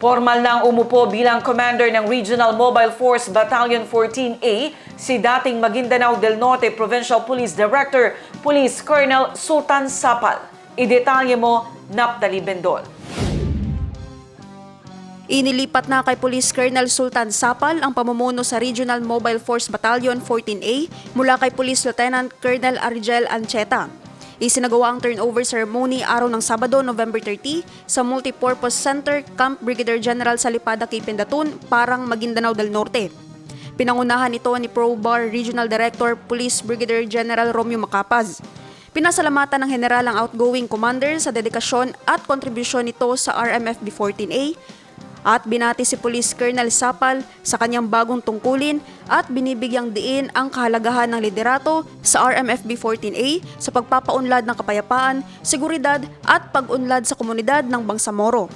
Formal nang umupo bilang commander ng Regional Mobile Force Battalion 14A si dating Maguindanao del Norte Provincial Police Director Police Colonel Sultan Sapal. Idetalye mo, Naptali Bendol. Inilipat na kay Police Colonel Sultan Sapal ang pamumuno sa Regional Mobile Force Battalion 14A mula kay Police Lieutenant Colonel Argel Ancheta. Isinagawa ang turnover ceremony araw ng Sabado, November 30 sa Multipurpose Center, Camp Brigadier General Salipada Kipendatun, Parang, Maguindanao del Norte. Pinangunahan ito ni ProBar Regional Director Police Brigadier General Romeo Macapaz. Pinasalamatan ng General ang outgoing commander sa dedikasyon at kontribusyon nito sa RMFB 14A at binati si Police Colonel Sapal sa kanyang bagong tungkulin at binibigyang diin ang kahalagahan ng liderato sa RMFB 14A sa pagpapaunlad ng kapayapaan, seguridad at pag-unlad sa komunidad ng Bangsamoro.